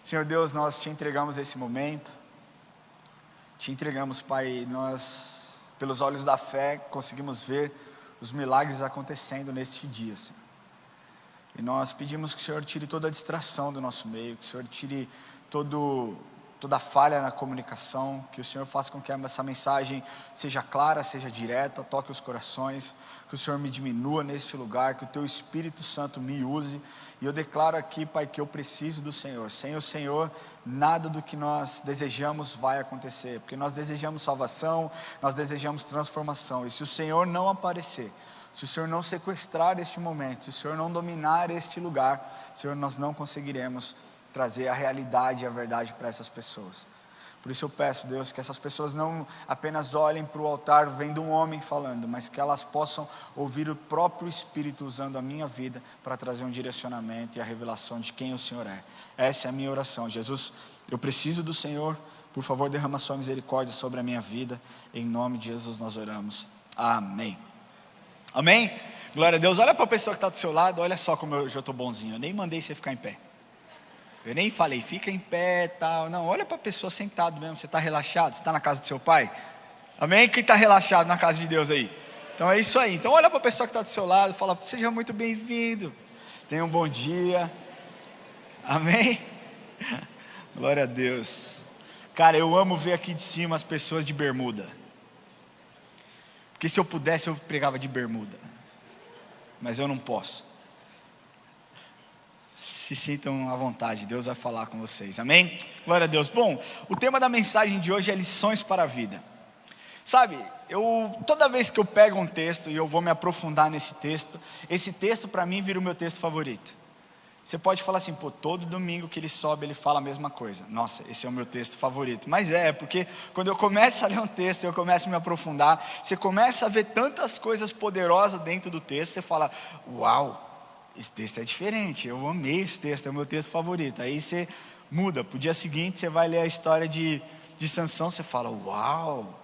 Senhor Deus, nós te entregamos esse momento, te entregamos, Pai, nós, pelos olhos da fé, conseguimos ver os milagres acontecendo neste dia, Senhor. E nós pedimos que o Senhor tire toda a distração do nosso meio, que o Senhor tire toda a falha na comunicação, que o Senhor faça com que essa mensagem seja clara, seja direta, toque os corações, que o Senhor me diminua neste lugar, que o Teu Espírito Santo me use. E eu declaro aqui, Pai, que eu preciso do Senhor. Sem o Senhor, nada do que nós desejamos vai acontecer, porque nós desejamos salvação, nós desejamos transformação, e se o Senhor não aparecer, se o Senhor não sequestrar este momento, se o Senhor não dominar este lugar, Senhor, nós não conseguiremos trazer a realidade e a verdade para essas pessoas. Por isso eu peço, Deus, que essas pessoas não apenas olhem para o altar vendo um homem falando, mas que elas possam ouvir o próprio Espírito usando a minha vida para trazer um direcionamento e a revelação de quem o Senhor é. Essa é a minha oração. Jesus, eu preciso do Senhor, por favor derrama sua misericórdia sobre a minha vida, em nome de Jesus nós oramos, amém. Amém? Glória a Deus. Olha para a pessoa que está do seu lado, olha só como eu já estou bonzinho, eu nem mandei você ficar em pé. Eu nem falei, fica em pé, tal. Não, olha para a pessoa sentado mesmo. Você está relaxado? Você está na casa do seu pai? Amém? Quem está relaxado na casa de Deus aí? Então é isso aí. Então olha para a pessoa que está do seu lado, fala, seja muito bem-vindo. Tenha um bom dia. Amém? Glória a Deus. Cara, eu amo ver aqui de cima as pessoas de bermuda. Porque se eu pudesse eu pregava de bermuda. Mas eu não posso. Se sintam à vontade, Deus vai falar com vocês, amém? Glória a Deus. Bom, o tema da mensagem de hoje é lições para a vida. Sabe, toda vez que eu pego um texto e eu vou me aprofundar nesse texto, esse texto para mim vira o meu texto favorito. Você pode falar assim, todo domingo que ele sobe ele fala a mesma coisa. Nossa, esse é o meu texto favorito. Mas porque quando eu começo a ler um texto, eu começo a me aprofundar, você começa a ver tantas coisas poderosas dentro do texto, você fala, uau, esse texto é diferente, eu amei esse texto, é o meu texto favorito. Aí você muda, para o dia seguinte você vai ler a história de Sansão, você fala, uau,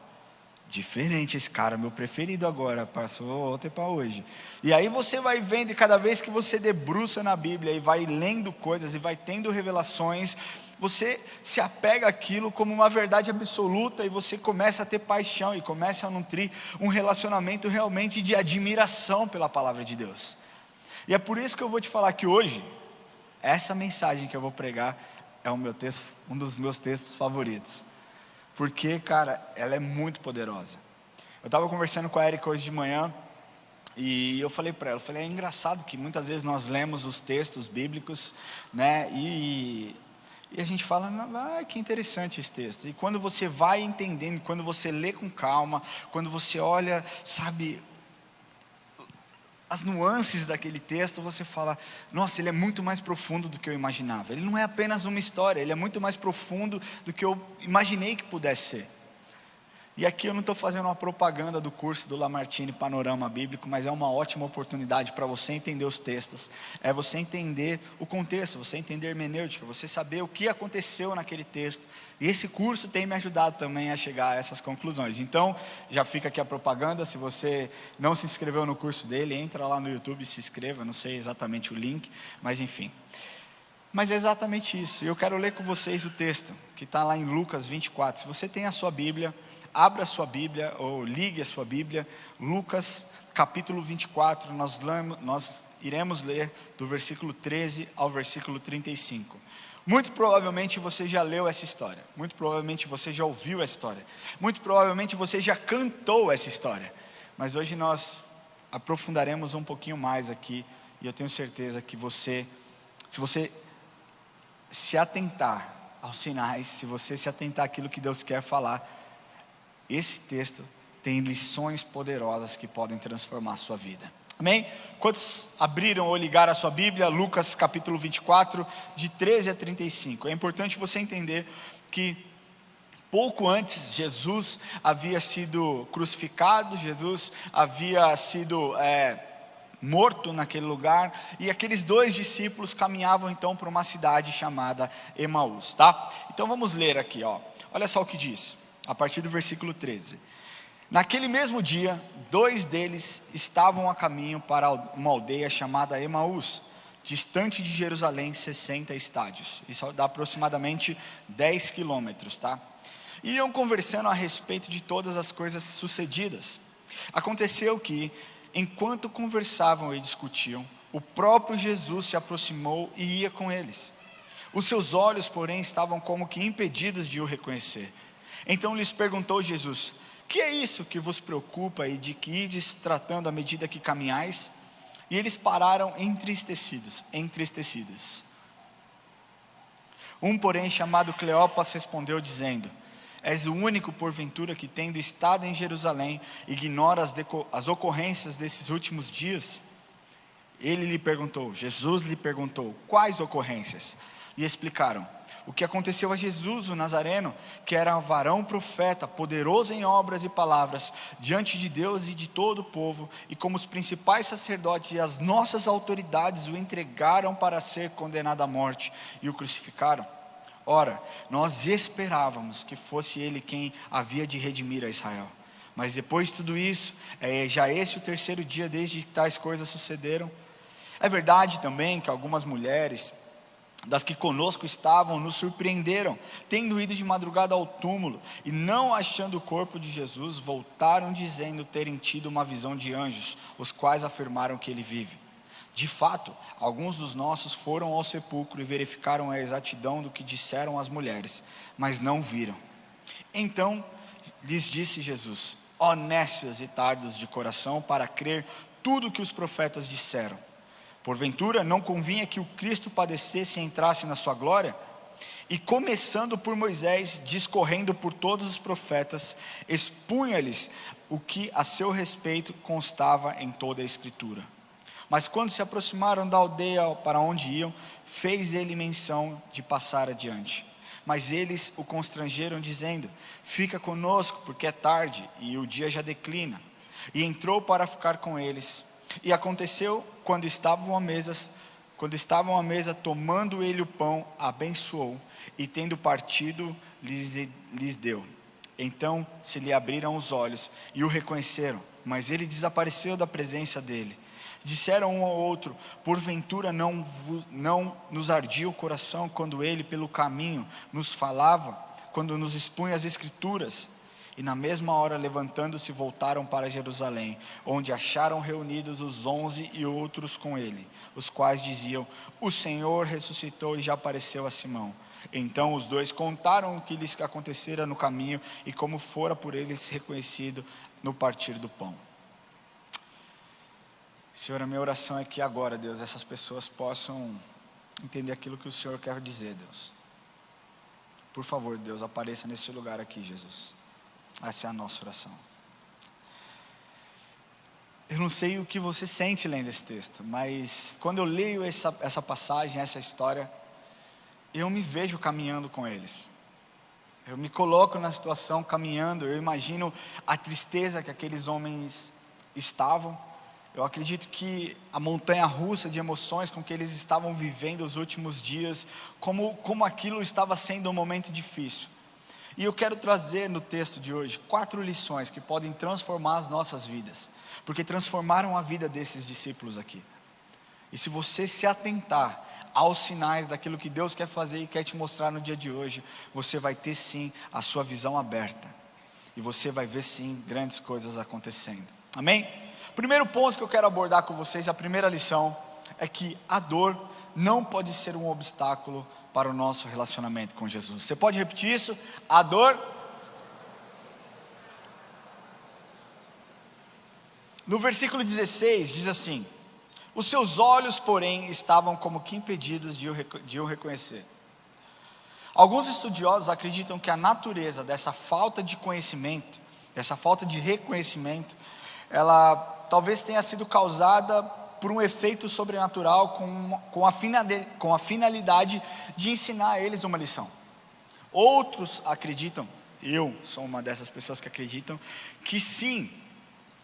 diferente, esse cara é meu preferido agora, passou ontem para hoje. E aí você vai vendo, e cada vez que você debruça na Bíblia, e vai lendo coisas, e vai tendo revelações, você se apega àquilo como uma verdade absoluta, e você começa a ter paixão, e começa a nutrir um relacionamento realmente de admiração pela palavra de Deus. E é por isso que eu vou te falar que hoje, essa mensagem que eu vou pregar é um dos meus textos favoritos. Porque, cara, ela é muito poderosa. Eu estava conversando com a Erika hoje de manhã, e eu falei para ela, é engraçado que muitas vezes nós lemos os textos bíblicos, né, e a gente fala, que interessante esse texto. E quando você vai entendendo, quando você lê com calma, quando você olha, sabe, as nuances daquele texto, você fala, nossa, ele é muito mais profundo do que eu imaginava. Ele não é apenas uma história, ele é muito mais profundo do que eu imaginei que pudesse ser. E aqui eu não estou fazendo uma propaganda do curso do Lamartine Panorama Bíblico, mas é uma ótima oportunidade para você entender os textos, é você entender o contexto, você entender a hermenêutica, você saber o que aconteceu naquele texto. E esse curso tem me ajudado também a chegar a essas conclusões. Então, já fica aqui a propaganda, se você não se inscreveu no curso dele, entra lá no YouTube e se inscreva, não sei exatamente o link, mas enfim. Mas é exatamente isso, eu quero ler com vocês o texto, que está lá em Lucas 24, se você tem a sua Bíblia, abra a sua Bíblia, ou ligue a sua Bíblia, Lucas capítulo 24, nós iremos ler do versículo 13 ao versículo 35. Muito provavelmente você já leu essa história, muito provavelmente você já ouviu essa história, muito provavelmente você já cantou essa história, mas hoje nós aprofundaremos um pouquinho mais aqui, e eu tenho certeza que se você se atentar aos sinais, se você se atentar àquilo que Deus quer falar, esse texto tem lições poderosas que podem transformar a sua vida. Amém? Quantos abriram ou ligaram a sua Bíblia? Lucas capítulo 24, de 13 a 35. É importante você entender que pouco antes Jesus havia sido crucificado, Jesus havia sido morto naquele lugar, e aqueles 2 discípulos caminhavam então para uma cidade chamada Emaús, tá? Então vamos ler aqui, olha só o que diz. A partir do versículo 13. Naquele mesmo dia, 2 deles estavam a caminho para uma aldeia chamada Emaús, distante de Jerusalém 60 estádios. Isso dá aproximadamente 10 quilômetros, tá? E iam conversando a respeito de todas as coisas sucedidas. Aconteceu que, enquanto conversavam e discutiam, o próprio Jesus se aproximou e ia com eles. Os seus olhos, porém, estavam como que impedidos de o reconhecer. Então lhes perguntou Jesus: que é isso que vos preocupa e de que ides tratando à medida que caminhais? E eles pararam entristecidos. Um, porém, chamado Cleopas, respondeu dizendo: és o único, porventura, que, tendo estado em Jerusalém, ignora as ocorrências desses últimos dias? Jesus lhe perguntou: quais ocorrências? E explicaram: o que aconteceu a Jesus, o Nazareno, que era um varão profeta, poderoso em obras e palavras, diante de Deus e de todo o povo, e como os principais sacerdotes e as nossas autoridades o entregaram para ser condenado à morte e o crucificaram. Ora, nós esperávamos que fosse ele quem havia de redimir a Israel. Mas depois de tudo isso, já esse o terceiro dia desde que tais coisas sucederam. É verdade também que algumas mulheres das que conosco estavam nos surpreenderam, tendo ido de madrugada ao túmulo, e não achando o corpo de Jesus, voltaram dizendo terem tido uma visão de anjos, os quais afirmaram que ele vive. De fato, alguns dos nossos foram ao sepulcro e verificaram a exatidão do que disseram as mulheres, mas não viram. Então lhes disse Jesus: ó nécios e tardos de coração, para crer tudo o que os profetas disseram. Porventura não convinha que o Cristo padecesse e entrasse na sua glória? E começando por Moisés, discorrendo por todos os profetas, expunha-lhes o que a seu respeito constava em toda a Escritura. Mas quando se aproximaram da aldeia para onde iam, fez ele menção de passar adiante. Mas eles o constrangeram, dizendo: fica conosco, porque é tarde e o dia já declina. E entrou para ficar com eles. E aconteceu, quando estavam à mesa, tomando ele o pão, abençoou, e tendo partido, lhes deu. Então se lhe abriram os olhos, e o reconheceram, mas ele desapareceu da presença dele. Disseram um ao outro: porventura não nos ardia o coração, quando ele pelo caminho nos falava, quando nos expunha as Escrituras? E na mesma hora, levantando-se, voltaram para Jerusalém, onde acharam reunidos os 11 e outros com ele, os quais diziam: o Senhor ressuscitou e já apareceu a Simão. Então os dois contaram o que lhes acontecera no caminho e como fora por eles reconhecido no partir do pão. Senhor, a minha oração é que agora, Deus, essas pessoas possam entender aquilo que o Senhor quer dizer, Deus. Por favor, Deus, apareça nesse lugar aqui, Jesus. Essa é a nossa oração. Eu não sei o que você sente lendo esse texto, mas quando eu leio essa passagem, essa história, eu me vejo caminhando com eles. Eu me coloco na situação caminhando, eu imagino a tristeza que aqueles homens estavam. Eu acredito que a montanha-russa de emoções com que eles estavam vivendo os últimos dias, como aquilo estava sendo um momento difícil. E eu quero trazer no texto de hoje 4 lições que podem transformar as nossas vidas, porque transformaram a vida desses discípulos aqui. E se você se atentar aos sinais daquilo que Deus quer fazer e quer te mostrar no dia de hoje, você vai ter sim a sua visão aberta, e você vai ver sim grandes coisas acontecendo. Amém? Primeiro ponto que eu quero abordar com vocês, a primeira lição, é que a dor não pode ser um obstáculo para o nosso relacionamento com Jesus. Você pode repetir isso? A dor. No versículo 16 diz assim: os seus olhos, porém, estavam como que impedidos de o reconhecer. Alguns estudiosos acreditam que a natureza dessa falta de conhecimento, dessa falta de reconhecimento, ela talvez tenha sido causada por um efeito sobrenatural com a finalidade de ensinar a eles uma lição. Outros acreditam, eu sou uma dessas pessoas que acreditam, que sim,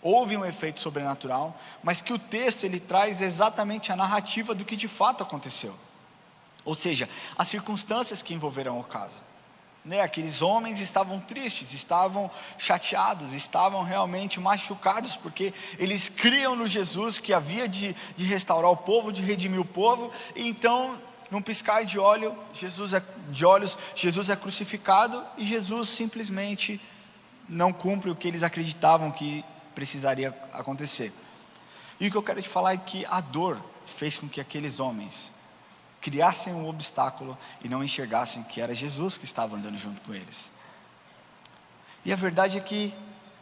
houve um efeito sobrenatural, mas que o texto ele traz exatamente a narrativa do que de fato aconteceu. Ou seja, as circunstâncias que envolveram o caso. né? Aqueles homens estavam tristes, estavam chateados, estavam realmente machucados, porque eles criam no Jesus que havia de restaurar o povo, de redimir o povo, e então, num piscar de olhos, Jesus é crucificado, e Jesus simplesmente não cumpre o que eles acreditavam que precisaria acontecer. E o que eu quero te falar é que a dor fez com que aqueles homens criassem um obstáculo e não enxergassem que era Jesus que estava andando junto com eles. E a verdade é que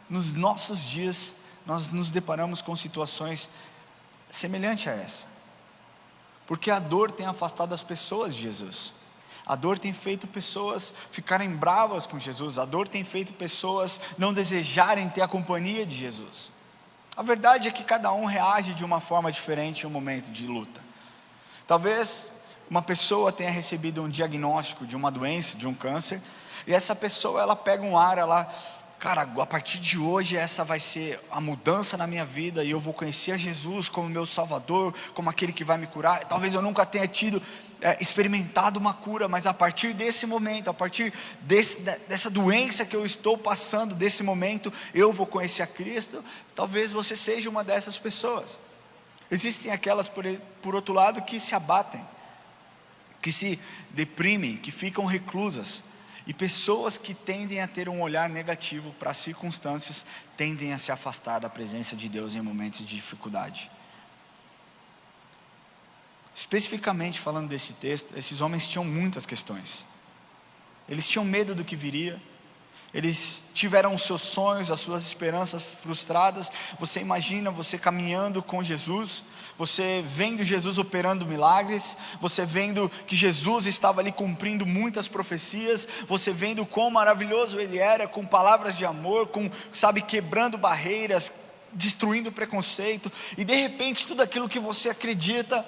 nos nossos dias nós nos deparamos com situações semelhantes a essa, porque a dor tem afastado as pessoas de Jesus. A dor tem feito pessoas ficarem bravas com Jesus. A dor tem feito pessoas não desejarem ter a companhia de Jesus. A verdade é que cada um reage de uma forma diferente em um momento de luta. Talvez uma pessoa tenha recebido um diagnóstico de uma doença, de um câncer, e essa pessoa ela pega um ar, cara, a partir de hoje essa vai ser a mudança na minha vida, e eu vou conhecer a Jesus como meu Salvador, como aquele que vai me curar. Talvez eu nunca tenha experimentado uma cura, mas a partir desse momento, a partir dessa doença que eu estou passando, desse momento, eu vou conhecer a Cristo. Talvez você seja uma dessas pessoas. Existem aquelas, por outro lado, que se abatem, que se deprimem, que ficam reclusas, e pessoas que tendem a ter um olhar negativo para as circunstâncias, tendem a se afastar da presença de Deus em momentos de dificuldade. Especificamente falando desse texto, esses homens tinham muitas questões. Eles tinham medo do que viria, eles tiveram os seus sonhos, as suas esperanças frustradas. Você imagina você caminhando com Jesus, você vendo Jesus operando milagres, você vendo que Jesus estava ali cumprindo muitas profecias, você vendo quão maravilhoso Ele era, com palavras de amor, quebrando barreiras, destruindo preconceito, e de repente tudo aquilo que você acredita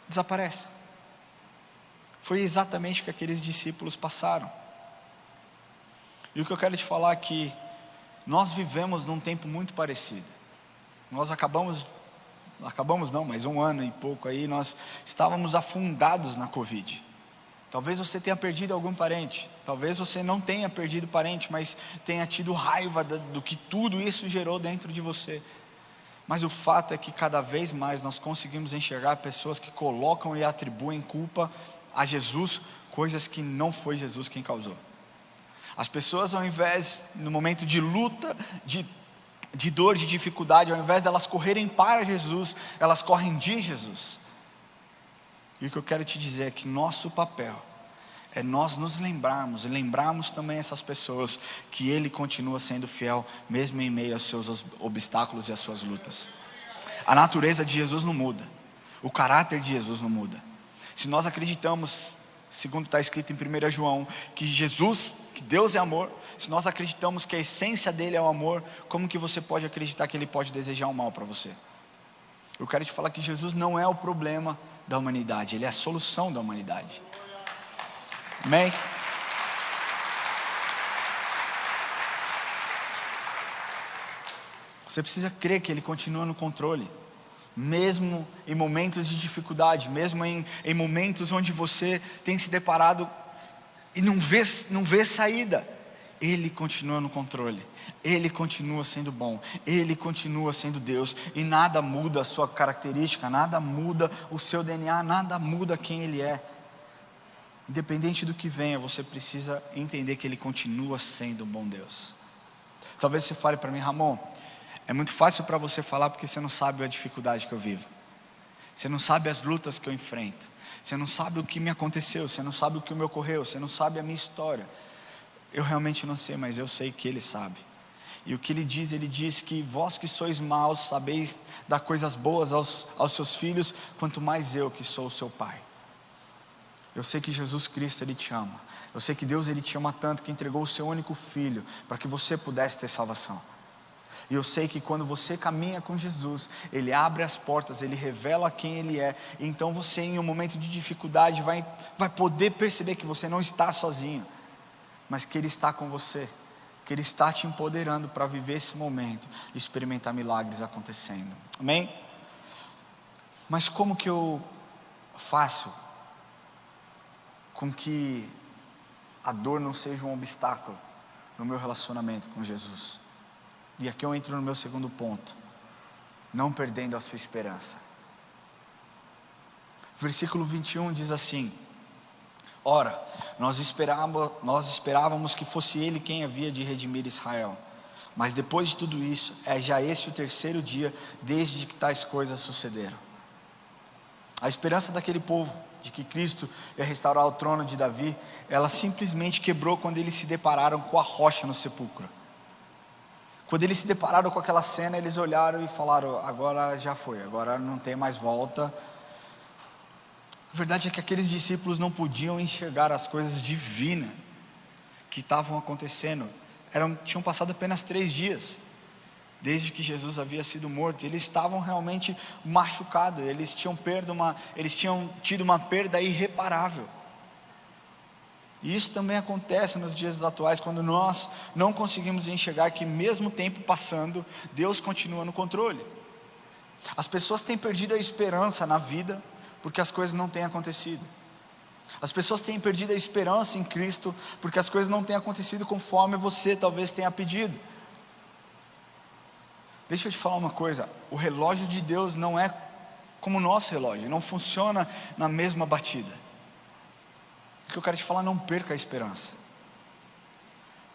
desaparece. Foi exatamente o que aqueles discípulos passaram. E o que eu quero te falar é que nós vivemos num tempo muito parecido. Nós acabamos não, mas 1 ano e pouco aí, nós estávamos afundados na Covid. Talvez você tenha perdido algum parente, talvez você não tenha perdido parente, mas tenha tido raiva do que tudo isso gerou dentro de você. Mas o fato é que cada vez mais nós conseguimos enxergar pessoas que colocam e atribuem culpa a Jesus, coisas que não foi Jesus quem causou. As pessoas, ao invés, no momento de luta, de dor, de dificuldade, ao invés delas correrem para Jesus, elas correm de Jesus. E o que eu quero te dizer é que nosso papel é nós nos lembrarmos também essas pessoas que Ele continua sendo fiel, mesmo em meio aos seus obstáculos e às suas lutas. A natureza de Jesus não muda, o caráter de Jesus não muda. Se nós acreditamos, segundo está escrito em 1 João, que Deus é amor, se nós acreditamos que a essência dele é o amor, como que você pode acreditar que Ele pode desejar o mal para você? Eu quero te falar que Jesus não é o problema da humanidade, Ele é a solução da humanidade. Amém? Você precisa crer que Ele continua no controle, mesmo em momentos de dificuldade, mesmo em momentos onde você tem se deparado e não vê saída. Ele continua no controle, Ele continua sendo bom, Ele continua sendo Deus, e nada muda a sua característica, nada muda o seu DNA, nada muda quem Ele é. Independente do que venha, você precisa entender que Ele continua sendo um bom Deus. Talvez você fale para mim: Ramon, é muito fácil para você falar porque você não sabe a dificuldade que eu vivo, você não sabe as lutas que eu enfrento, você não sabe o que me aconteceu, você não sabe o que me ocorreu, você não sabe a minha história. Eu realmente não sei, mas eu sei que Ele sabe. E o que Ele diz que vós que sois maus, sabeis dar coisas boas aos seus filhos, quanto mais eu que sou o seu Pai. Eu sei que Jesus Cristo, Ele te ama. Eu sei que Deus, Ele te ama tanto que entregou o seu único Filho para que você pudesse ter salvação. E eu sei que quando você caminha com Jesus, Ele abre as portas, Ele revela quem Ele é. E então você, em um momento de dificuldade, vai poder perceber que você não está sozinho, mas que Ele está com você, que Ele está te empoderando para viver esse momento e experimentar milagres acontecendo. Amém? Mas como que eu faço com que a dor não seja um obstáculo no meu relacionamento com Jesus. E aqui eu entro no meu segundo ponto: não perdendo a sua esperança. Versículo 21 diz assim: ora, nós esperávamos que fosse Ele quem havia de redimir Israel. Mas depois de tudo isso, é já este o terceiro dia desde que tais coisas sucederam. A esperança daquele povo de que Cristo ia restaurar o trono de Davi, ela simplesmente quebrou quando eles se depararam com a rocha no sepulcro. Quando eles se depararam com aquela cena, eles olharam e falaram: agora já foi, agora não tem mais volta. A verdade é que aqueles discípulos não podiam enxergar as coisas divinas que estavam acontecendo. Tinham passado apenas 3 dias desde que Jesus havia sido morto. Eles estavam realmente machucados. Eles tinham tido uma perda irreparável. E isso também acontece nos dias atuais, quando nós não conseguimos enxergar que, mesmo o tempo passando, Deus continua no controle. As pessoas têm perdido a esperança na vida porque as coisas não têm acontecido. As pessoas têm perdido a esperança em Cristo porque as coisas não têm acontecido conforme você talvez tenha pedido. Deixa eu te falar uma coisa: o relógio de Deus não é como o nosso relógio, não funciona na mesma batida. O que eu quero te falar: não perca a esperança.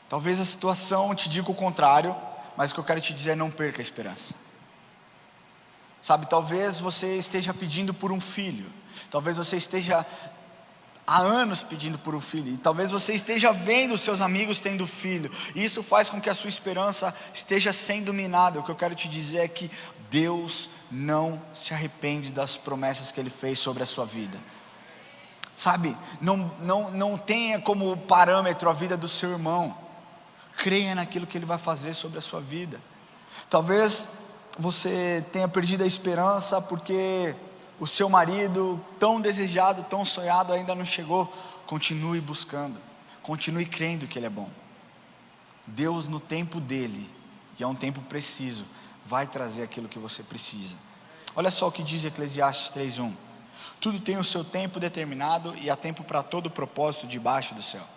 Talvez a situação te diga o contrário, mas o que eu quero te dizer é: não perca a esperança. Sabe, talvez você esteja pedindo por um filho, talvez você esteja há anos pedindo por um filho, e talvez você esteja vendo os seus amigos tendo filho, e isso faz com que a sua esperança esteja sendo minada. O que eu quero te dizer é que Deus não se arrepende das promessas que Ele fez sobre a sua vida. Sabe, não tenha como parâmetro a vida do seu irmão. Creia naquilo que Ele vai fazer sobre a sua vida. Talvez você tenha perdido a esperança porque o seu marido, tão desejado, tão sonhado, ainda não chegou. Continue buscando, continue crendo que Ele é bom. Deus, no tempo dEle, e é um tempo preciso, vai trazer aquilo que você precisa. Olha só o que diz Eclesiastes 3:1: tudo tem o seu tempo determinado, e há tempo para todo propósito debaixo do céu.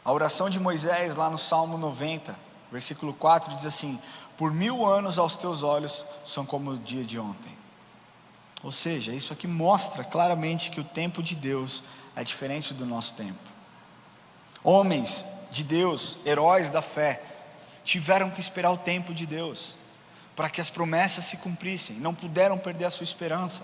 A oração de Moisés, lá no Salmo 90, versículo 4, diz assim: por 1000 anos aos teus olhos são como o dia de ontem. Ou seja, isso aqui mostra claramente que o tempo de Deus é diferente do nosso tempo. Homens de Deus, heróis da fé, tiveram que esperar o tempo de Deus para que as promessas se cumprissem, não puderam perder a sua esperança.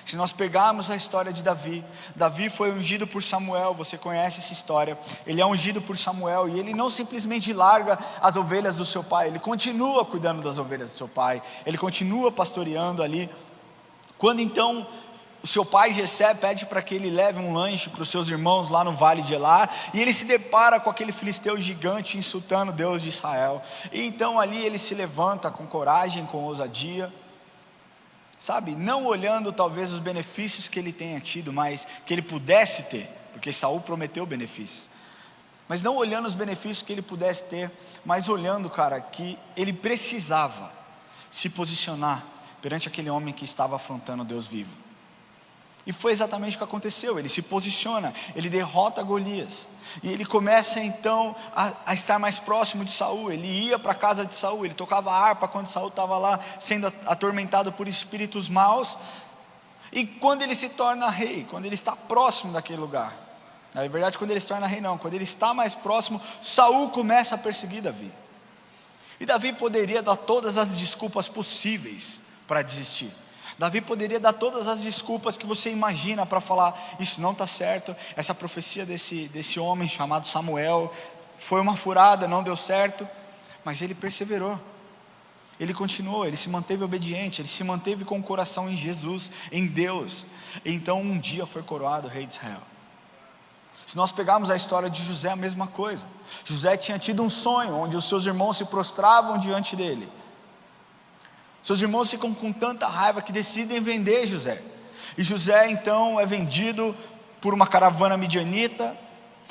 Se nós pegarmos a história de Davi, Davi foi ungido por Samuel. Você conhece essa história. Ele é ungido por Samuel, e ele não simplesmente larga as ovelhas do seu pai, ele continua cuidando das ovelhas do seu pai, ele continua pastoreando ali. Quando então o seu pai Jessé pede para que ele leve um lanche para os seus irmãos lá no vale de Elá, e ele se depara com aquele filisteu gigante insultando o Deus de Israel. E então ali ele se levanta com coragem, com ousadia, sabe, não olhando talvez os benefícios que ele tenha tido, mas que ele pudesse ter, porque Saul prometeu benefícios, mas não olhando os benefícios que ele pudesse ter, mas olhando, cara, que ele precisava se posicionar perante aquele homem que estava afrontando o Deus vivo. E foi exatamente o que aconteceu. Ele se posiciona, ele derrota Golias, e ele começa então a estar mais próximo de Saul. Ele ia para a casa de Saul, ele tocava harpa quando Saul estava lá sendo atormentado por espíritos maus. E quando ele se torna rei, quando ele está próximo daquele lugar, na verdade quando ele se torna rei não, quando ele está mais próximo, Saul começa a perseguir Davi. E Davi poderia dar todas as desculpas possíveis para desistir. Davi poderia dar todas as desculpas que você imagina para falar: isso não está certo, essa profecia desse homem chamado Samuel foi uma furada, não deu certo. Mas ele perseverou, ele continuou, ele se manteve obediente, ele se manteve com o coração em Jesus, em Deus. Então um dia foi coroado rei de Israel. Se nós pegarmos a história de José, a mesma coisa. José tinha tido um sonho onde os seus irmãos se prostravam diante dele. Seus irmãos ficam com tanta raiva que decidem vender José. E José então é vendido por uma caravana midianita,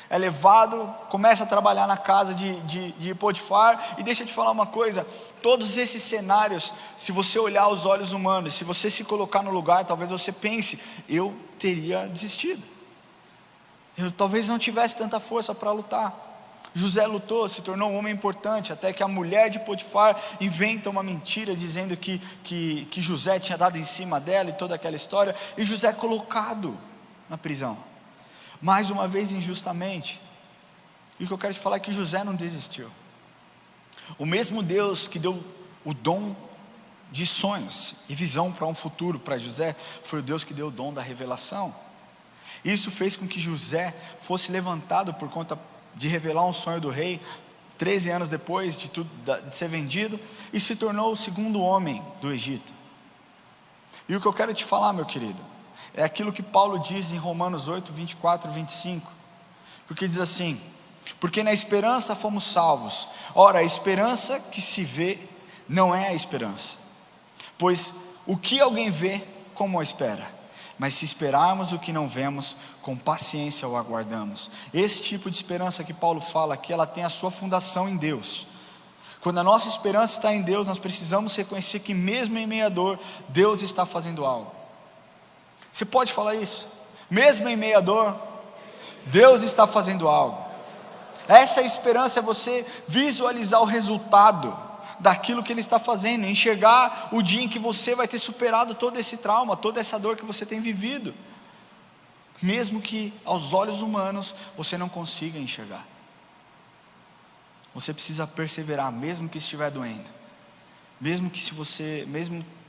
é levado, começa a trabalhar na casa de Potifar. E deixa eu te falar uma coisa: todos esses cenários, se você olhar aos olhos humanos, se você se colocar no lugar, talvez você pense: eu teria desistido, Eu talvez não tivesse tanta força para lutar. José lutou, se tornou um homem importante, até que a mulher de Potifar inventa uma mentira, dizendo que José tinha dado em cima dela e toda aquela história, e José é colocado na prisão, mais uma vez injustamente. E o que eu quero te falar é que José não desistiu. O mesmo Deus que deu o dom de sonhos e visão para um futuro para José, foi o Deus que deu o dom da revelação. Isso fez com que José fosse levantado por conta de revelar um sonho do rei, 13 anos depois de ser vendido, e se tornou o segundo homem do Egito. E o que eu quero te falar, meu querido, é aquilo que Paulo diz em Romanos 8, 24 e 25, porque diz assim: porque na esperança fomos salvos. Ora, a esperança que se vê não é a esperança, pois o que alguém vê, como a espera? Mas se esperarmos o que não vemos, com paciência o aguardamos. Esse tipo de esperança que Paulo fala aqui, ela tem a sua fundação em Deus. Quando a nossa esperança está em Deus, nós precisamos reconhecer que mesmo em meio à dor, Deus está fazendo algo. Você pode falar isso? Mesmo em meio à dor, Deus está fazendo algo. Essa esperança é você visualizar o resultado daquilo que Ele está fazendo, enxergar o dia em que você vai ter superado todo esse trauma, toda essa dor que você tem vivido, mesmo que aos olhos humanos você não consiga enxergar. Você precisa perseverar, mesmo que estiver doendo, mesmo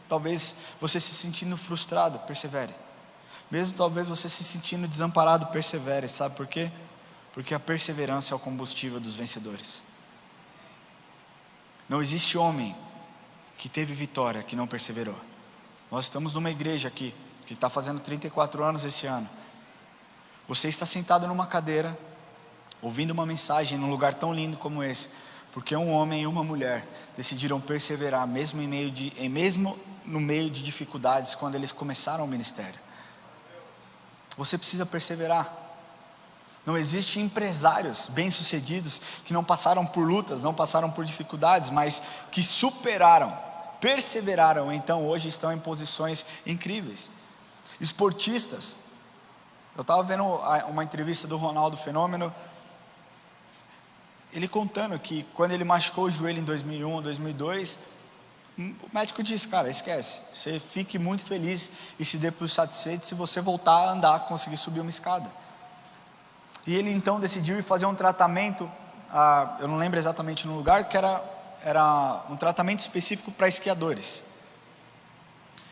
talvez você se sentindo frustrado, persevere, mesmo talvez você se sentindo desamparado, persevere. Sabe por quê? Porque a perseverança é o combustível dos vencedores. Não existe homem que teve vitória que não perseverou. Nós estamos numa igreja aqui, que está fazendo 34 anos esse ano. Você está sentado numa cadeira, ouvindo uma mensagem num lugar tão lindo como esse, porque um homem e uma mulher decidiram perseverar, mesmo no meio de dificuldades, quando eles começaram o ministério. Você precisa perseverar. Não existem empresários bem-sucedidos que não passaram por lutas, não passaram por dificuldades, mas que superaram, perseveraram, então hoje estão em posições incríveis. Esportistas, eu estava vendo uma entrevista do Ronaldo Fenômeno, ele contando que quando ele machucou o joelho em 2001, 2002, o médico disse: cara, esquece, você fique muito feliz e se dê por satisfeito se você voltar a andar, conseguir subir uma escada. E ele então decidiu ir fazer um tratamento, eu não lembro exatamente no lugar, que era um tratamento específico para esquiadores.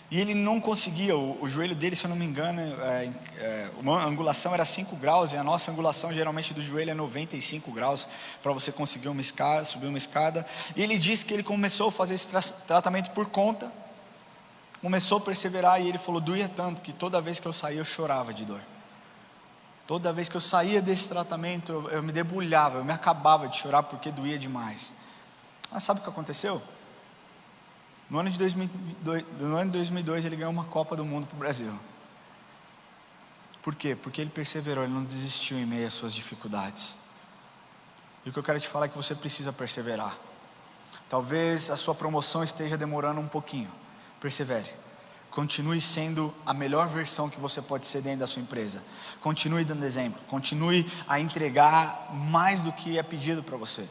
E ele não conseguia, o joelho dele, se eu não me engano, uma angulação era 5 graus, e a nossa angulação geralmente do joelho é 95 graus, para você conseguir subir uma escada. E ele disse que ele começou a fazer esse tratamento por conta, começou a perseverar, e ele falou: doía tanto que toda vez que eu saía eu chorava de dor. Toda vez que eu saía desse tratamento, eu me debulhava, eu me acabava de chorar porque doía demais. Mas sabe o que aconteceu? No ano de 2002, ele ganhou uma Copa do Mundo para o Brasil. Por quê? Porque ele perseverou, ele não desistiu em meio às suas dificuldades. E o que eu quero te falar é que você precisa perseverar. Talvez a sua promoção esteja demorando um pouquinho. Persevere. Continue sendo a melhor versão que você pode ser dentro da sua empresa. Continue dando exemplo. Continue a entregar mais do que é pedido para você.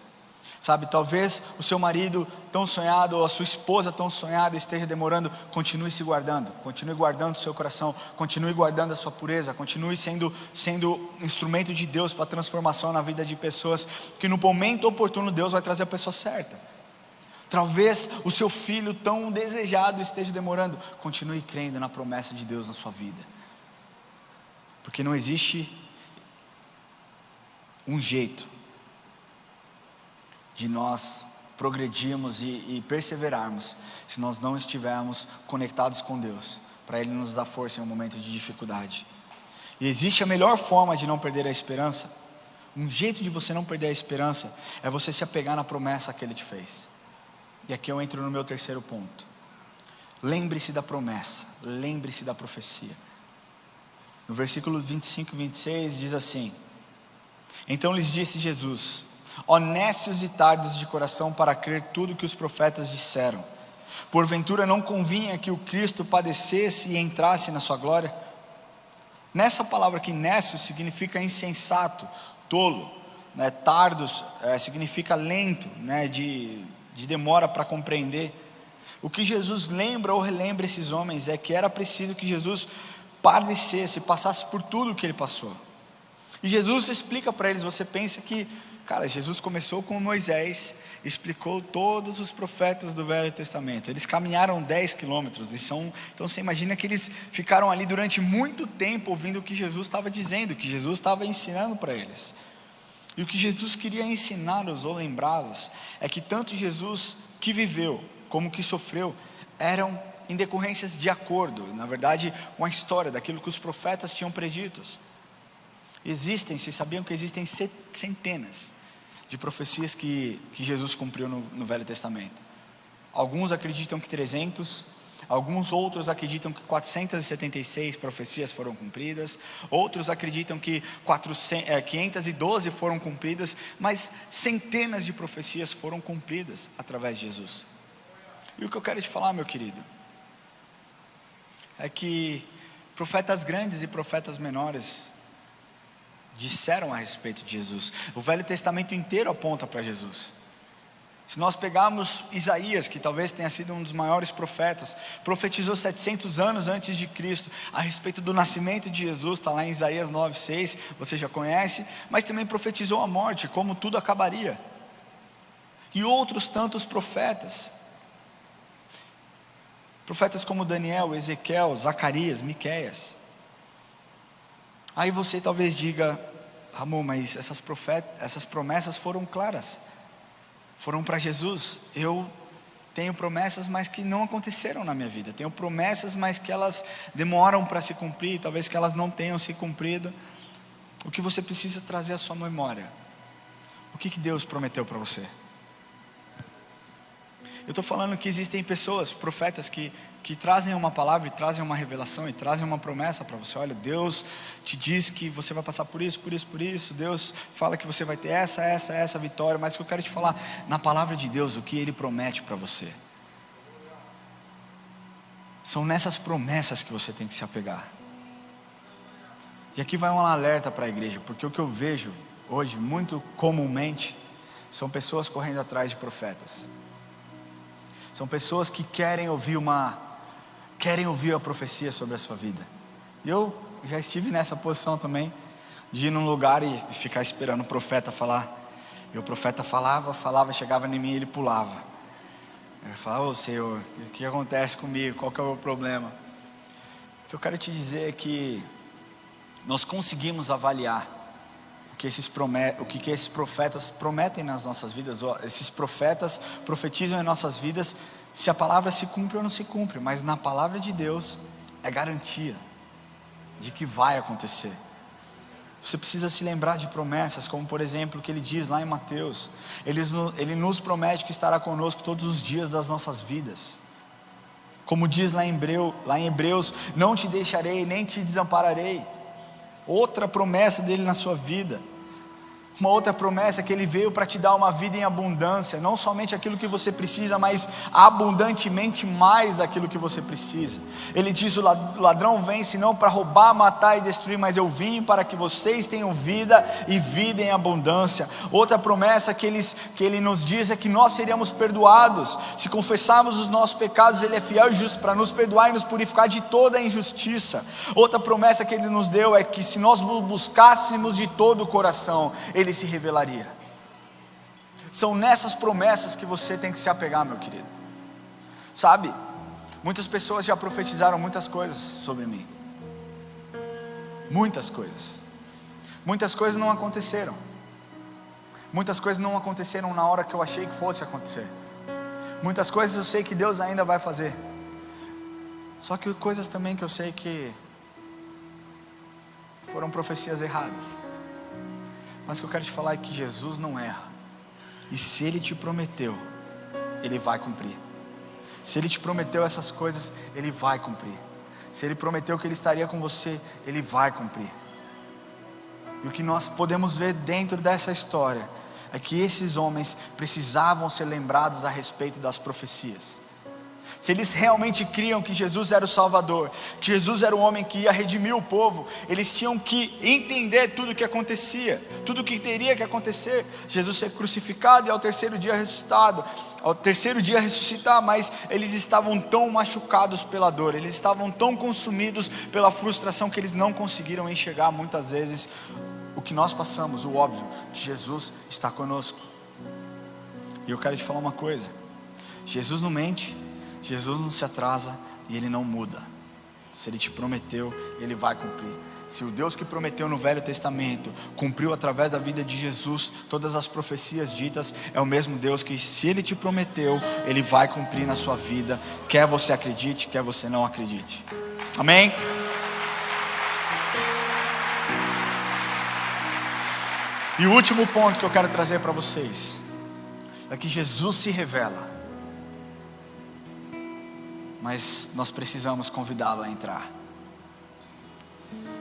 Sabe, talvez o seu marido tão sonhado, ou a sua esposa tão sonhada esteja demorando. Continue se guardando. Continue guardando o seu coração. Continue guardando a sua pureza. Continue sendo instrumento de Deus para transformação na vida de pessoas, que no momento oportuno Deus vai trazer a pessoa certa. Talvez o seu filho tão desejado esteja demorando. Continue crendo na promessa de Deus na sua vida, porque não existe um jeito de nós progredirmos e perseverarmos se nós não estivermos conectados com Deus, para Ele nos dar força em um momento de dificuldade. E existe a melhor forma de não perder a esperança. Um jeito de você não perder a esperança é você se apegar na promessa que Ele te fez. E aqui eu entro no meu terceiro ponto. Lembre-se da promessa, lembre-se da profecia. No versículo 25 e 26 diz assim: então lhes disse Jesus: ó nécios e tardos de coração para crer tudo que os profetas disseram. Porventura não convinha que o Cristo padecesse e entrasse na sua glória? Nessa palavra aqui, nécio, significa insensato, tolo, né? Tardos significa lento, né? de demora para compreender. O que Jesus lembra ou relembra esses homens é que era preciso que Jesus padecesse, passasse por tudo o que ele passou. E Jesus explica para eles. Você pensa que, cara, Jesus começou com Moisés, explicou todos os profetas do Velho Testamento. Eles caminharam 10 quilômetros, então você imagina que eles ficaram ali durante muito tempo ouvindo o que Jesus estava dizendo, o que Jesus estava ensinando para eles. E o que Jesus queria ensiná-los ou lembrá-los é que tanto Jesus que viveu como que sofreu eram em decorrências de acordo, na verdade, com a história daquilo que os profetas tinham preditos. Vocês sabiam que existem centenas de profecias que Jesus cumpriu no Velho Testamento. Alguns acreditam que 300, alguns outros acreditam que 476 profecias foram cumpridas, outros acreditam que 512 foram cumpridas, mas centenas de profecias foram cumpridas através de Jesus. E o que eu quero te falar, meu querido, é que profetas grandes e profetas menores disseram a respeito de Jesus. O Velho Testamento inteiro aponta para Jesus. Se nós pegarmos Isaías, que talvez tenha sido um dos maiores profetas, profetizou 700 anos antes de Cristo, a respeito do nascimento de Jesus, está lá em Isaías 9:6, você já conhece, mas também profetizou a morte, como tudo acabaria. E outros tantos profetas como Daniel, Ezequiel, Zacarias, Miqueias. Aí você talvez diga: Ramon, mas essas promessas foram claras, foram para Jesus. Eu tenho promessas, mas que não aconteceram na minha vida. Tenho promessas, mas que elas demoram para se cumprir, talvez que elas não tenham se cumprido. O que você precisa trazer à sua memória? O que Deus prometeu para você? Eu estou falando que existem pessoas, profetas, que trazem uma palavra, e trazem uma revelação, e trazem uma promessa para você. Olha, Deus te diz que você vai passar por isso, por isso, por isso. Deus fala que você vai ter essa vitória. Mas o que eu quero te falar, na palavra de Deus, o que Ele promete para você, são nessas promessas que você tem que se apegar. E aqui vai um alerta para a igreja, porque o que eu vejo hoje, muito comumente, são pessoas correndo atrás de profetas. São pessoas que querem ouvir a profecia sobre a sua vida. E eu já estive nessa posição também, de ir num lugar e ficar esperando o profeta falar. E o profeta falava, chegava em mim e ele pulava. Eu falava: ô Senhor, o que acontece comigo? Qual que é o meu problema? O que eu quero te dizer é que nós conseguimos avaliar o que esses profetas prometem nas nossas vidas. Esses profetas profetizam em nossas vidas, se a palavra se cumpre ou não se cumpre. Mas na palavra de Deus é garantia de que vai acontecer. Você precisa se lembrar de promessas, como por exemplo o que ele diz lá em Mateus. Ele nos promete que estará conosco todos os dias das nossas vidas. Como diz lá em Hebreus: não te deixarei nem te desampararei. Outra promessa dele na sua vida. Uma outra promessa é que Ele veio para te dar uma vida em abundância. Não somente aquilo que você precisa, mas abundantemente mais daquilo que você precisa. Ele diz: o ladrão vem senão para roubar, matar e destruir, mas eu vim para que vocês tenham vida e vida em abundância. Outra promessa que Ele nos diz é que nós seríamos perdoados. Se confessarmos os nossos pecados, Ele é fiel e justo para nos perdoar e nos purificar de toda a injustiça. Outra promessa que Ele nos deu é que se nós o buscássemos de todo o coração, Ele se revelaria. São nessas promessas que você tem que se apegar, meu querido. Sabe, muitas pessoas já profetizaram muitas coisas sobre mim. Muitas coisas. Muitas coisas não aconteceram. Muitas coisas não aconteceram na hora que eu achei que fosse acontecer. Muitas coisas eu sei que Deus ainda vai fazer. Só que coisas também que eu sei que foram profecias erradas. Mas o que eu quero te falar é que Jesus não erra. E se Ele te prometeu, Ele vai cumprir. Se Ele te prometeu essas coisas, Ele vai cumprir. Se Ele prometeu que Ele estaria com você, Ele vai cumprir. E o que nós podemos ver dentro dessa história é que esses homens precisavam ser lembrados a respeito das profecias. se eles realmente criam que Jesus era o Salvador, que Jesus era o homem que ia redimir o povo, eles tinham que entender tudo o que acontecia, tudo o que teria que acontecer. Jesus ser crucificado e ao terceiro dia ressuscitado, ao terceiro dia ressuscitar, mas eles estavam tão machucados pela dor, eles estavam tão consumidos pela frustração que eles não conseguiram enxergar muitas vezes o que nós passamos, o óbvio, que Jesus está conosco. E eu quero te falar uma coisa: Jesus não mente, Jesus não se atrasa e Ele não muda. Se Ele te prometeu, Ele vai cumprir. Se o Deus que prometeu no Velho Testamento cumpriu através da vida de Jesus todas as profecias ditas, é o mesmo Deus que, se Ele te prometeu, Ele vai cumprir na sua vida, quer você acredite, quer você não acredite. Amém? E o último ponto que eu quero trazer para vocês é que Jesus se revela, mas nós precisamos convidá-lo a entrar.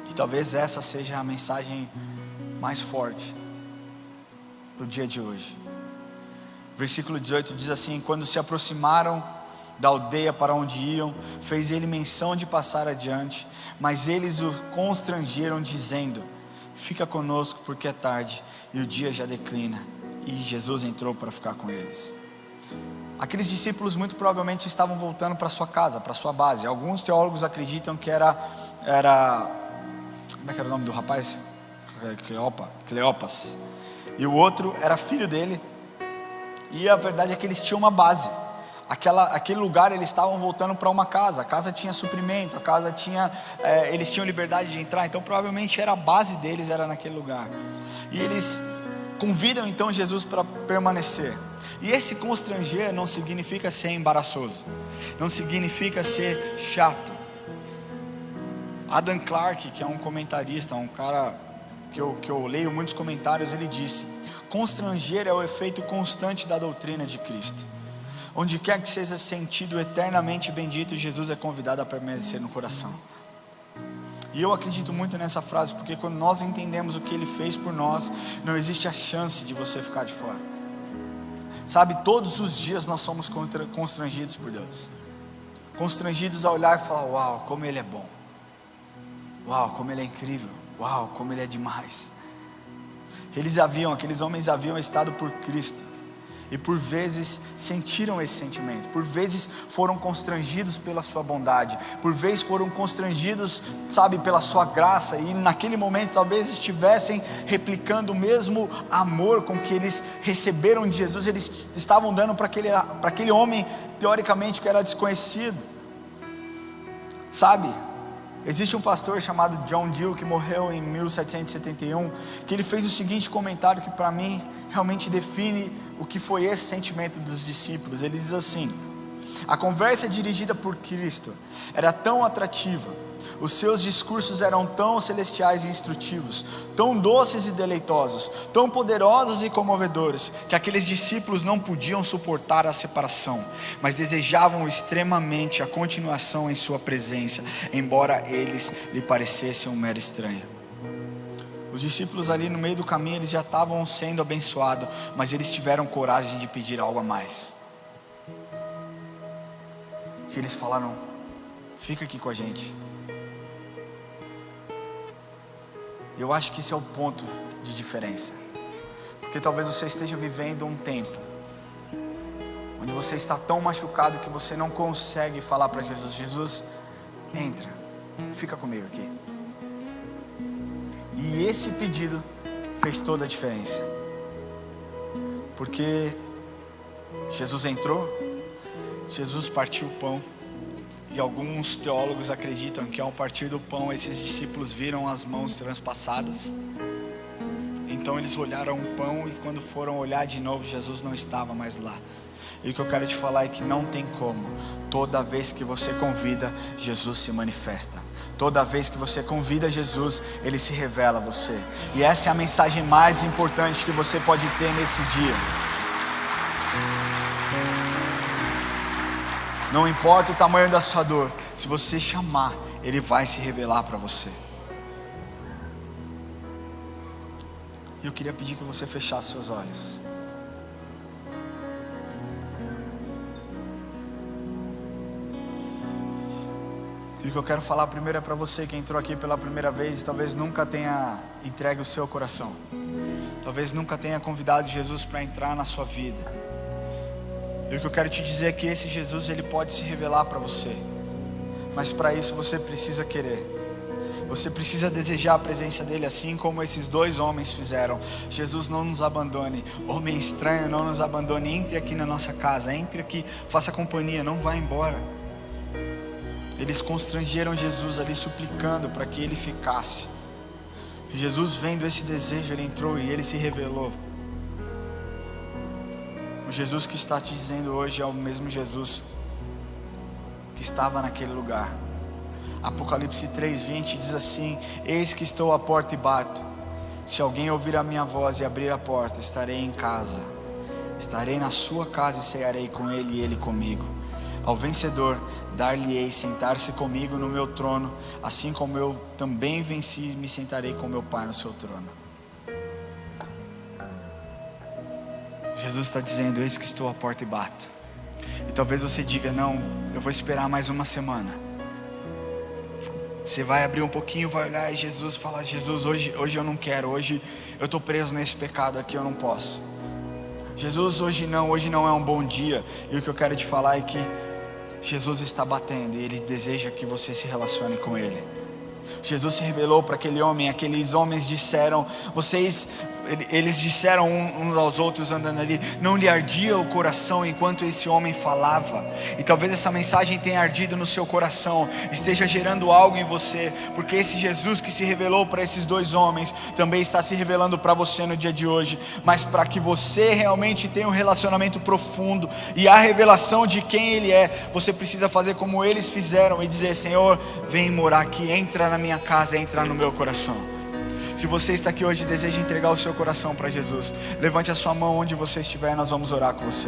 E talvez essa seja a mensagem mais forte do dia de hoje. Versículo 18 diz assim: quando se aproximaram da aldeia para onde iam, fez ele menção de passar adiante, mas eles o constrangeram dizendo: fica conosco porque é tarde e o dia já declina. E Jesus entrou para ficar com eles. Aqueles discípulos muito provavelmente estavam voltando para sua casa, para sua base. Alguns teólogos acreditam que era como é que era o nome do rapaz? Cleopas. E o outro era filho dele. E a verdade é que eles tinham uma base. Aquele lugar, eles estavam voltando para uma casa. A casa tinha suprimento, a casa tinha, eles tinham liberdade de entrar. Então provavelmente era a base deles, era naquele lugar. E eles convidam então Jesus para permanecer. E esse constranger não significa ser embaraçoso, não significa ser chato. Adam Clarke, que é um comentarista, um cara que eu leio muitos comentários, ele disse: constranger é o efeito constante da doutrina de Cristo. Onde quer que seja sentido eternamente bendito, Jesus é convidado a permanecer no coração. E eu acredito muito nessa frase, porque quando nós entendemos o que Ele fez por nós, não existe a chance de você ficar de fora. Sabe, todos os dias nós somos constrangidos por Deus. Constrangidos a olhar e falar: uau, como Ele é bom. Uau, como Ele é incrível. Uau, como Ele é demais. Aqueles homens haviam estado por Cristo. E por vezes sentiram esse sentimento, por vezes foram constrangidos pela sua bondade, por vezes foram constrangidos, sabe, pela sua graça, e naquele momento talvez estivessem replicando o mesmo amor com que eles receberam de Jesus, eles estavam dando para aquele homem, teoricamente, que era desconhecido. Sabe, existe um pastor chamado John Gill, que morreu em 1771, que ele fez o seguinte comentário que para mim realmente define o que foi esse sentimento dos discípulos. Ele diz assim: a conversa dirigida por Cristo era tão atrativa, os seus discursos eram tão celestiais e instrutivos, tão doces e deleitosos, tão poderosos e comovedores, que aqueles discípulos não podiam suportar a separação, mas desejavam extremamente a continuação em sua presença, embora eles lhe parecessem um mero estranho. Os discípulos ali no meio do caminho, eles já estavam sendo abençoados, mas eles tiveram coragem de pedir algo a mais. Que eles falaram: fica aqui com a gente. Eu acho que esse é o ponto de diferença. Porque talvez você esteja vivendo um tempo onde você está tão machucado que você não consegue falar para Jesus: Jesus, entra, fica comigo aqui. E esse pedido fez toda a diferença, porque Jesus entrou, Jesus partiu o pão, e alguns teólogos acreditam que ao partir do pão, esses discípulos viram as mãos transpassadas. Então eles olharam o pão, e quando foram olhar de novo, Jesus não estava mais lá. E o que eu quero te falar é que não tem como. Toda vez que você convida, Jesus se manifesta. Toda vez que você convida Jesus, Ele se revela a você. E essa é a mensagem mais importante que você pode ter nesse dia. Não importa o tamanho da sua dor, se você chamar, Ele vai se revelar para você. E eu queria pedir que você fechasse seus olhos. E o que eu quero falar primeiro é para você que entrou aqui pela primeira vez e talvez nunca tenha entregue o seu coração. Talvez nunca tenha convidado Jesus para entrar na sua vida. E o que eu quero te dizer é que esse Jesus, ele pode se revelar para você. Mas para isso você precisa querer. Você precisa desejar a presença dele, assim como esses dois homens fizeram. Jesus, não nos abandone. Homem estranho, não nos abandone. Entre aqui na nossa casa, entre aqui, faça companhia, não vá embora. Eles constrangeram Jesus ali, suplicando para que ele ficasse. Jesus, vendo esse desejo, ele entrou e ele se revelou. O Jesus que está te dizendo hoje é o mesmo Jesus que estava naquele lugar. Apocalipse 3:20 diz assim: eis que estou à porta e bato. Se alguém ouvir a minha voz e abrir a porta, estarei em casa. Estarei na sua casa e cearei com ele e ele comigo. Ao vencedor, dar-lhe-ei sentar-se comigo no meu trono, assim como eu também venci e me sentarei com meu Pai no seu trono. Jesus está dizendo: eis que estou à porta e bato. E talvez você diga: não, eu vou esperar mais uma semana. Você vai abrir um pouquinho, vai olhar e Jesus fala: Jesus, hoje eu não quero, hoje eu estou preso nesse pecado aqui, eu não posso. Jesus, hoje não é um bom dia. E o que eu quero te falar é que Jesus está batendo e Ele deseja que você se relacione com Ele. Jesus se revelou para aquele homem, aqueles homens disseram, eles disseram uns aos outros andando ali, não lhe ardia o coração enquanto esse homem falava? E talvez essa mensagem tenha ardido no seu coração, esteja gerando algo em você, porque esse Jesus que se revelou para esses dois homens, também está se revelando para você no dia de hoje. Mas para que você realmente tenha um relacionamento profundo e a revelação de quem Ele é, você precisa fazer como eles fizeram e dizer: Senhor, vem morar aqui, entra na minha casa, entra no meu coração. Se você está aqui hoje e deseja entregar o seu coração para Jesus, levante a sua mão onde você estiver e nós vamos orar com você.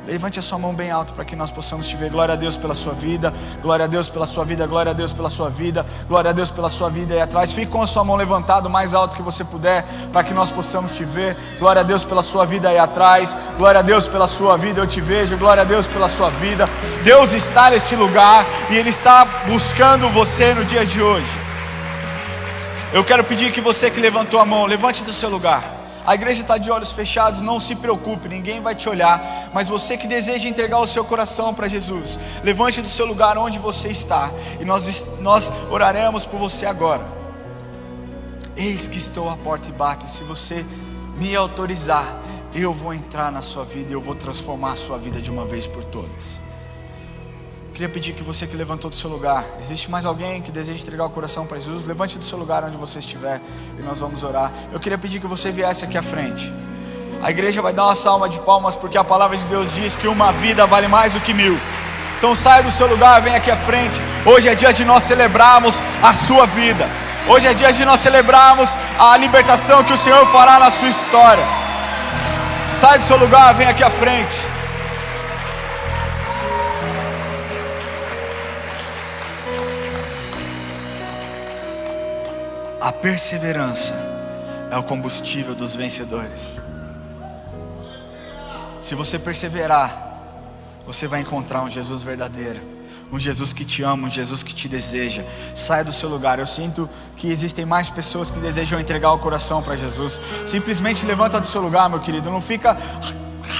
Levante a sua mão bem alto para que nós possamos te ver. Glória a Deus pela sua vida, glória a Deus pela sua vida, glória a Deus pela sua vida, glória a Deus pela sua vida aí atrás. Fique com a sua mão levantada o mais alto que você puder, para que nós possamos te ver. Glória a Deus pela sua vida aí atrás, glória a Deus pela sua vida, eu te vejo. Glória a Deus pela sua vida. Deus está neste lugar e Ele está buscando você no dia de hoje. Eu quero pedir que você que levantou a mão, levante do seu lugar. A igreja está de olhos fechados, não se preocupe, ninguém vai te olhar. Mas você que deseja entregar o seu coração para Jesus, levante do seu lugar onde você está, e nós oraremos por você agora. Eis que estou à porta e bato. Se você me autorizar, eu vou entrar na sua vida e eu vou transformar a sua vida de uma vez por todas. Queria pedir que você que levantou do seu lugar, existe mais alguém que deseja entregar o coração para Jesus? Levante do seu lugar onde você estiver e nós vamos orar. Eu queria pedir que você viesse aqui à frente. A igreja vai dar uma salva de palmas, porque a palavra de Deus diz que uma vida vale mais do que 1000. Então saia do seu lugar, vem aqui à frente. Hoje é dia de nós celebrarmos a sua vida. Hoje é dia de nós celebrarmos a libertação que o Senhor fará na sua história. Sai do seu lugar, vem aqui à frente. A perseverança é o combustível dos vencedores. Se você perseverar, você vai encontrar um Jesus verdadeiro, um Jesus que te ama, um Jesus que te deseja. Saia do seu lugar. Eu sinto que existem mais pessoas que desejam entregar o coração para Jesus. Simplesmente levanta do seu lugar, meu querido. Não fica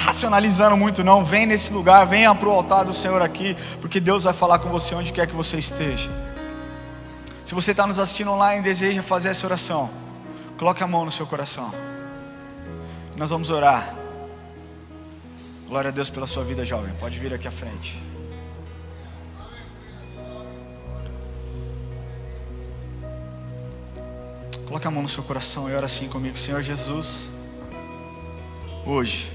racionalizando muito não. Vem nesse lugar, venha para o altar do Senhor aqui, porque Deus vai falar com você onde quer que você esteja. Se você está nos assistindo online e deseja fazer essa oração, coloque a mão no seu coração. Nós vamos orar. Glória a Deus pela sua vida, jovem. Pode vir aqui à frente. Coloque a mão no seu coração e ora assim comigo. Senhor Jesus, hoje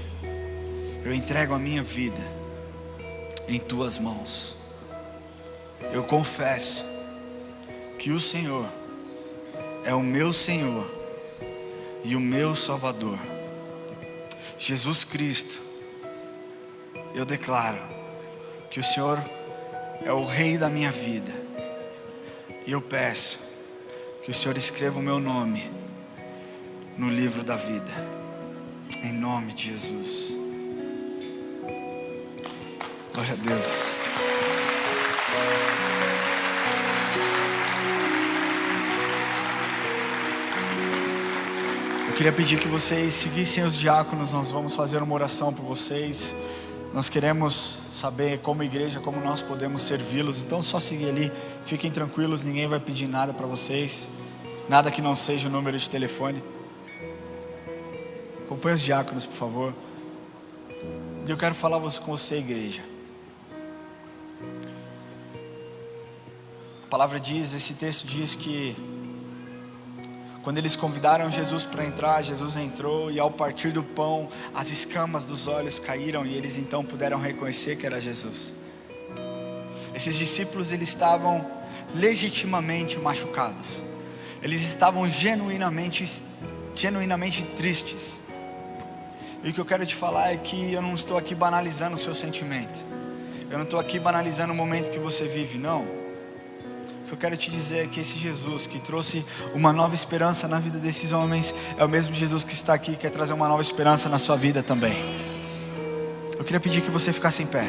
eu entrego a minha vida em Tuas mãos. Eu confesso que o Senhor é o meu Senhor e o meu Salvador. Jesus Cristo, eu declaro que o Senhor é o Rei da minha vida. E eu peço que o Senhor escreva o meu nome no livro da vida, em nome de Jesus. Glória a Deus. queria pedir que vocês seguissem os diáconos, nós vamos fazer uma oração por vocês. Nós queremos saber como igreja, como nós podemos servi-los. Então só seguir ali, fiquem tranquilos, ninguém vai pedir nada para vocês. Nada que não seja o número de telefone. Acompanhe os diáconos, por favor. E eu quero falar com você, igreja. A palavra diz, esse texto diz que quando eles convidaram Jesus para entrar, Jesus entrou e ao partir do pão, as escamas dos olhos caíram e eles então puderam reconhecer que era Jesus. Esses discípulos, eles estavam legitimamente machucados. Eles estavam genuinamente tristes. E o que eu quero te falar é que eu não estou aqui banalizando o seu sentimento. Eu não estou aqui banalizando o momento que você vive, não. O que eu quero te dizer é que esse Jesus que trouxe uma nova esperança na vida desses homens é o mesmo Jesus que está aqui e quer trazer uma nova esperança na sua vida também. Eu queria pedir que você ficasse em pé.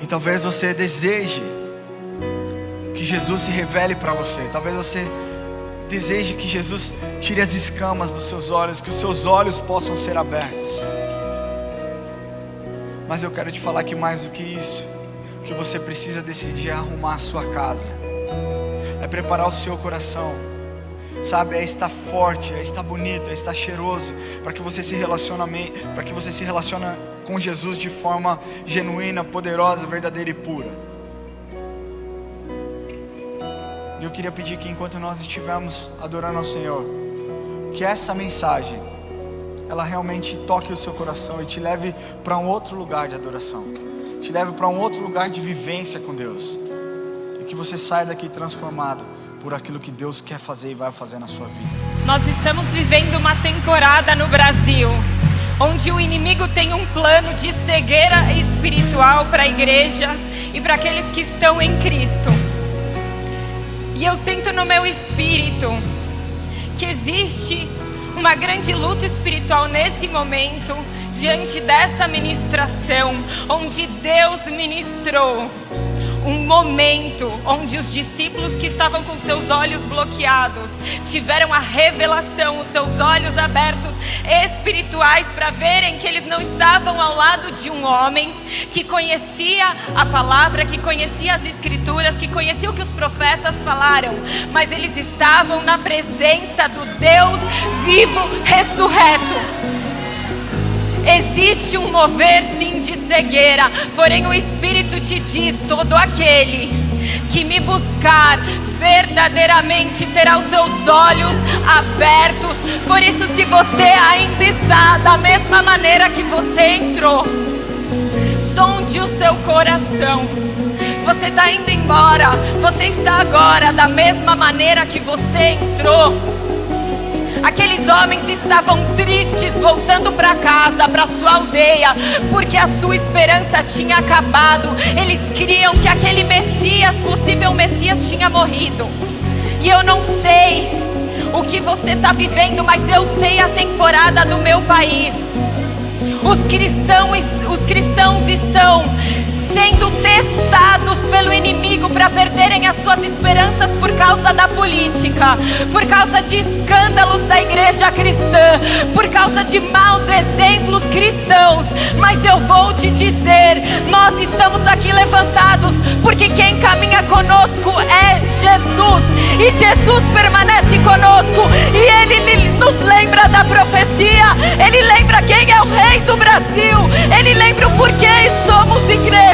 E talvez você deseje que Jesus se revele para você. Talvez você deseje que Jesus tire as escamas dos seus olhos, que os seus olhos possam ser abertos. Mas eu quero te falar que mais do que isso, o que você precisa decidir é arrumar a sua casa, é preparar o seu coração, sabe, é estar forte, é estar bonito, é estar cheiroso, para que você se relacione com Jesus de forma genuína, poderosa, verdadeira e pura. E eu queria pedir que enquanto nós estivermos adorando ao Senhor, que essa mensagem ela realmente toque o seu coração e te leve para um outro lugar de adoração, te leve para um outro lugar de vivência com Deus, e que você saia daqui transformado por aquilo que Deus quer fazer e vai fazer na sua vida. Nós estamos vivendo uma temporada no Brasil, onde o inimigo tem um plano de cegueira espiritual para a igreja e para aqueles que estão em Cristo. E eu sinto no meu espírito que existe uma grande luta espiritual nesse momento, diante dessa ministração, onde Deus ministrou um momento onde os discípulos que estavam com seus olhos bloqueados tiveram a revelação, os seus olhos abertos espirituais para verem que eles não estavam ao lado de um homem que conhecia a palavra, que conhecia as escrituras, que conhecia o que os profetas falaram, mas eles estavam na presença do Deus vivo, ressurreto. Existe um mover sim de cegueira, porém o Espírito te diz: todo aquele que me buscar verdadeiramente terá os seus olhos abertos. Por isso, se você ainda está da mesma maneira que você entrou, sonde o seu coração. Você está indo embora, você está agora da mesma maneira que você entrou. Aqueles homens estavam tristes voltando para casa, para sua aldeia, porque a sua esperança tinha acabado. Eles criam que aquele Messias, possível Messias, tinha morrido. E eu não sei o que você está vivendo, mas eu sei a temporada do meu país. Os cristãos estão sendo testados pelo inimigo para perderem as suas esperanças por causa da política, por causa de escândalos da igreja cristã, por causa de maus exemplos cristãos. Mas eu vou te dizer, nós estamos aqui levantados porque quem caminha conosco é Jesus, e Jesus permanece conosco, e Ele nos lembra da profecia, Ele lembra quem é o Rei do Brasil, Ele lembra o porquê somos igreja.